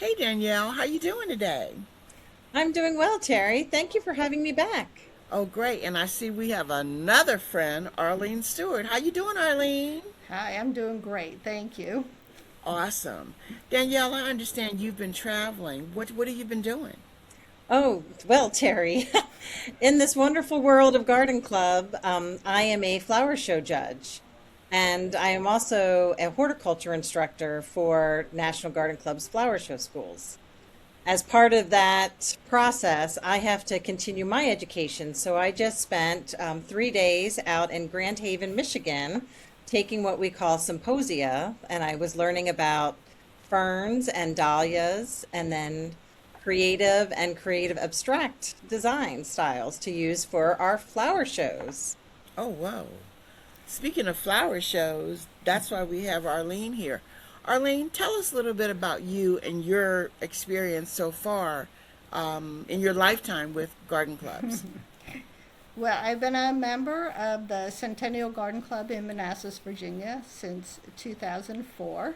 Hey Danielle, how you doing today? I'm doing well, Terry. Thank you for having me back. Oh, great. And I see we have another friend, Arlene Stewart. How you doing, Arlene? Hi, I'm doing great. Thank you. Awesome. Danielle, I understand you've been traveling. What have you been doing? Oh, well, Terry, in this wonderful world of Garden Club, I am a flower show judge, and I am also a horticulture instructor for National Garden Club's flower show schools. As part of that process, I have to continue my education. So I just spent 3 days out in Grand Haven, Michigan, taking what we call symposia, and I was learning about ferns and dahlias, and then creative abstract design styles to use for our flower shows. Oh, wow. Speaking of flower shows, that's why we have Arlene here. Arlene, tell us a little bit about you and your experience so far in your lifetime with garden clubs. Well, I've been a member of the Centennial Garden Club in Manassas, Virginia since 2004.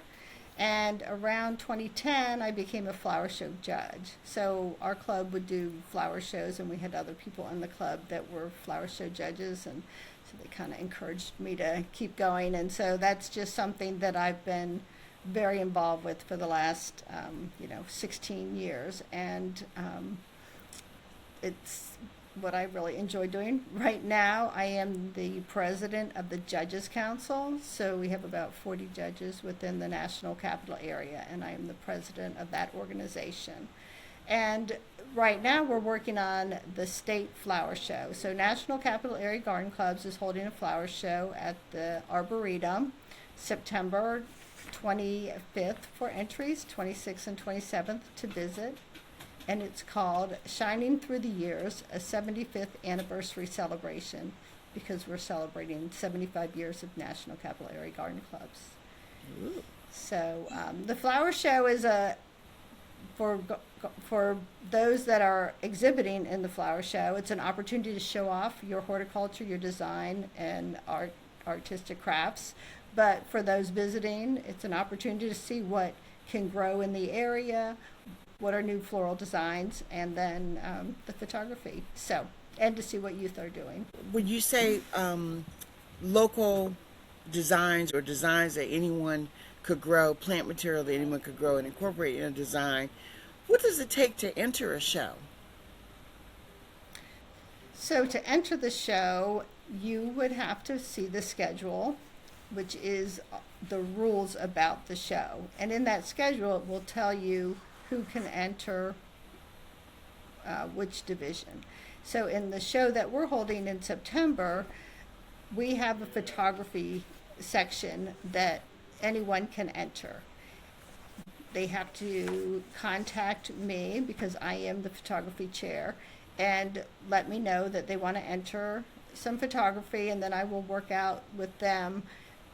And around 2010, I became a flower show judge. So our club would do flower shows, and we had other people in the club that were flower show judges. And so they kind of encouraged me to keep going. And so that's just something that I've been very involved with for the last, 16 years. And it's what I really enjoy doing. Right now, I am the president of the Judges Council. So we have about 40 judges within the National Capital Area, and I am the president of that organization. And right now, we're working on the state flower show. So National Capital Area Garden Clubs is holding a flower show at the Arboretum, September 25th for entries, 26th and 27th to visit, and it's called Shining Through the Years, a 75th anniversary celebration, because we're celebrating 75 years of National Capital Area Garden Clubs. Ooh. So the flower show is for for those that are exhibiting in the flower show. It's an opportunity to show off your horticulture, your design, and artistic crafts. But for those visiting, it's an opportunity to see what can grow in the area, what are new floral designs, and then the photography. So, and to see what youth are doing. When you say local designs or designs that anyone could grow, plant material that anyone could grow and incorporate in a design, what does it take to enter a show? So, to enter the show, you would have to see the schedule, which is the rules about the show. And in that schedule, it will tell you who can enter which division. So in the show that we're holding in September, we have a photography section that anyone can enter. They have to contact me because I am the photography chair and let me know that they want to enter some photography, and then I will work out with them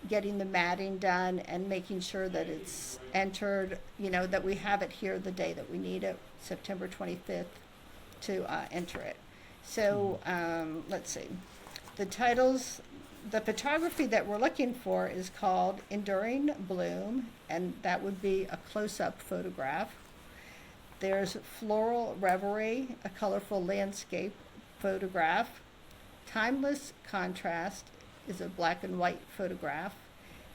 getting the matting done and making sure that it's entered, that we have it here the day that we need it, September 25th, to enter it. So let's see. The titles, the photography that we're looking for is called Enduring Bloom, and that would be a close-up photograph. There's Floral Reverie, a colorful landscape photograph. Timeless Contrast is a black and white photograph,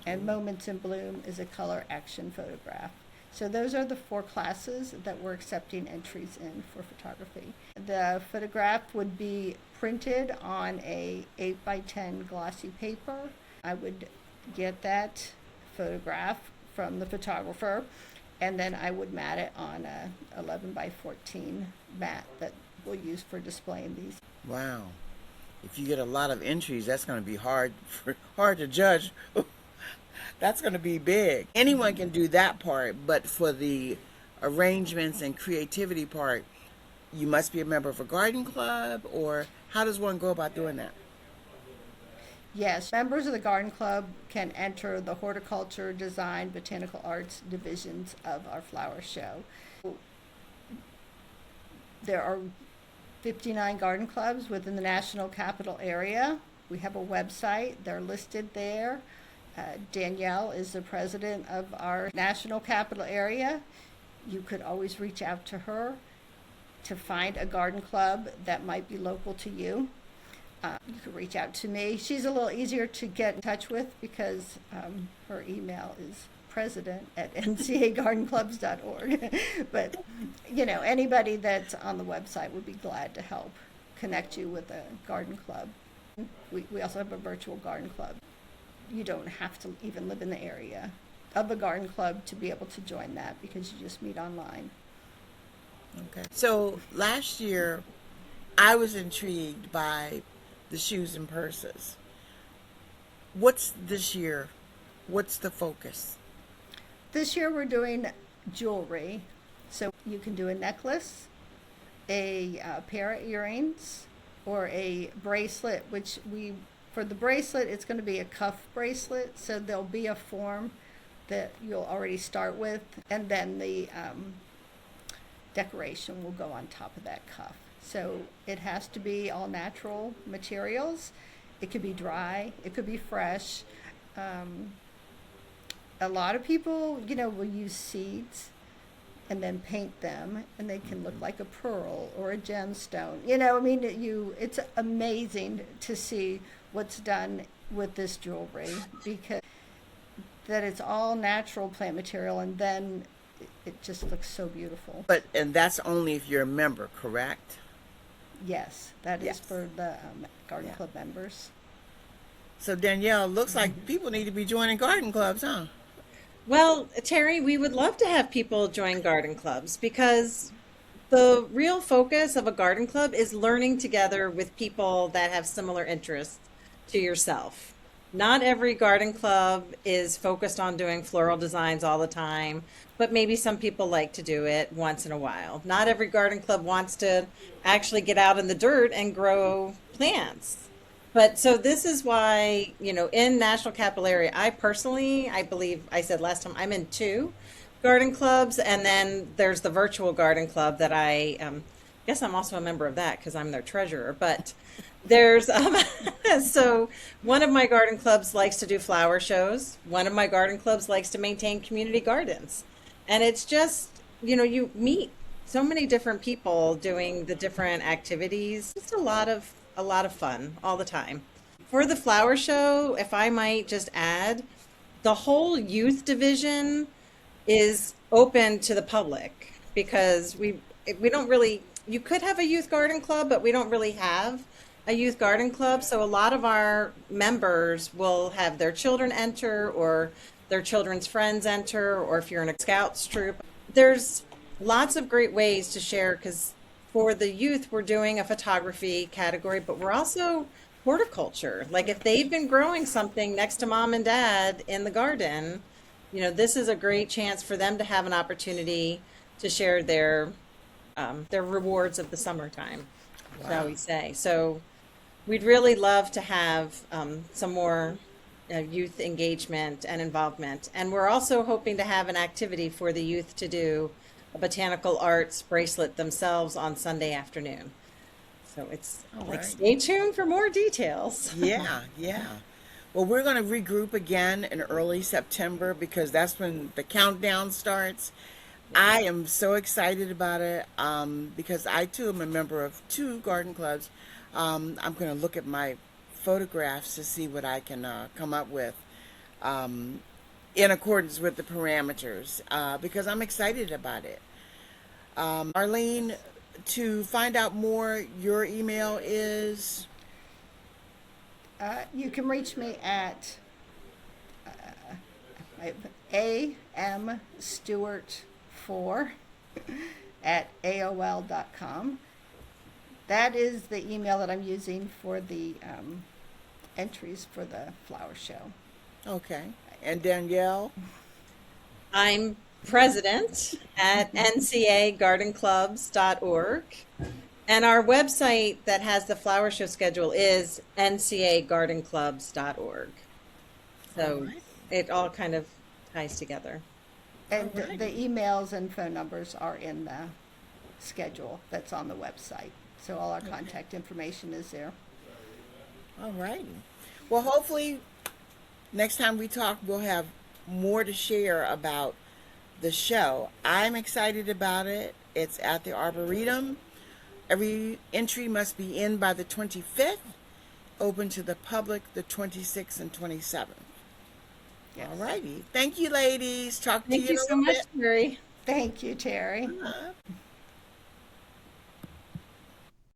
and Moments in Bloom is a color action photograph. So those are the four classes that we're accepting entries in for photography. The photograph would be printed on a 8 by 10 glossy paper. I would get that photograph from the photographer, and then I would mat it on a 11 by 14 mat that we'll use for displaying these. Wow. If you get a lot of entries, that's going to be hard to judge. That's going to be big. Anyone can do that part, but for the arrangements and creativity part, you must be a member of a garden club, or how does one go about doing that? Yes, members of the garden club can enter the horticulture, design, botanical arts divisions of our flower show. There are 59 garden clubs within the National Capital Area. We have a website, they're listed there. Danielle is the president of our National Capital Area. you could always reach out to her to find a garden club that might be local to you. You could reach out to me. She's a little easier to get in touch with because her email is president@ncagardenclubs.org. But, anybody that's on the website would be glad to help connect you with a garden club. We also have a virtual garden club. You don't have to even live in the area of a garden club to be able to join that because you just meet online. Okay. So last year, I was intrigued by the shoes and purses. What's this year? What's the focus? This year we're doing jewelry. So you can do a necklace, a pair of earrings, or a bracelet, for the bracelet, it's going to be a cuff bracelet. So there'll be a form that you'll already start with, and then the decoration will go on top of that cuff. So it has to be all natural materials. It could be dry, it could be fresh. A lot of people, will use seeds and then paint them, and they can look like a pearl or a gemstone. It's amazing to see what's done with this jewelry, because that it's all natural plant material, and then it just looks so beautiful. And that's only if you're a member, correct? Yes, that Yes. is for the garden Yeah. club members. So Danielle, looks like people need to be joining garden clubs, huh? Well, Terry, we would love to have people join garden clubs because the real focus of a garden club is learning together with people that have similar interests to yourself. Not every garden club is focused on doing floral designs all the time, but maybe some people like to do it once in a while. Not every garden club wants to actually get out in the dirt and grow plants. But so this is why, in National Capital Area, I believe I said last time, I'm in 2 garden clubs, and then there's the virtual garden club that I guess I'm also a member of that because I'm their treasurer. But there's so one of my garden clubs likes to do flower shows. One of my garden clubs likes to maintain community gardens. And it's just, you meet so many different people doing the different activities. It's a lot of fun all the time. For the flower show, if I might just add, the whole youth division is open to the public because we don't really, you could have a youth garden club, but we don't really have a youth garden club. So a lot of our members will have their children enter, or their children's friends enter, or if you're in a Scouts troop. There's lots of great ways to share, because for the youth, we're doing a photography category, but we're also horticulture. Like if they've been growing something next to mom and dad in the garden, this is a great chance for them to have an opportunity to share their rewards of the summertime, shall we say. So we'd really love to have some more youth engagement and involvement. And we're also hoping to have an activity for the youth to do a botanical arts bracelet themselves on Sunday afternoon. So it's stay tuned for more details. Yeah. Well, we're going to regroup again in early September because that's when the countdown starts. I am so excited about it because I too am a member of 2 garden clubs. I'm going to look at my photographs to see what I can come up with in accordance with the parameters because I'm excited about it. Arlene, to find out more, your email is? You can reach me at amstewart4 at AOL.com. That is the email that I'm using for the entries for the flower show. Okay. And Danielle? I'm president at NCAGardenclubs.org. And our website that has the flower show schedule is NCAGardenclubs.org. So it all kind of ties together. And the emails and phone numbers are in the schedule that's on the website. So all our contact information is there. All righty. Well, hopefully next time we talk, we'll have more to share about the show. I'm excited about it. It's at the Arboretum. Every entry must be in by the 25th, open to the public the 26th and 27th. Yes. All righty. Thank you, ladies. Talk to Thank you you in a so little much, bit. Terry. Thank you, Terry.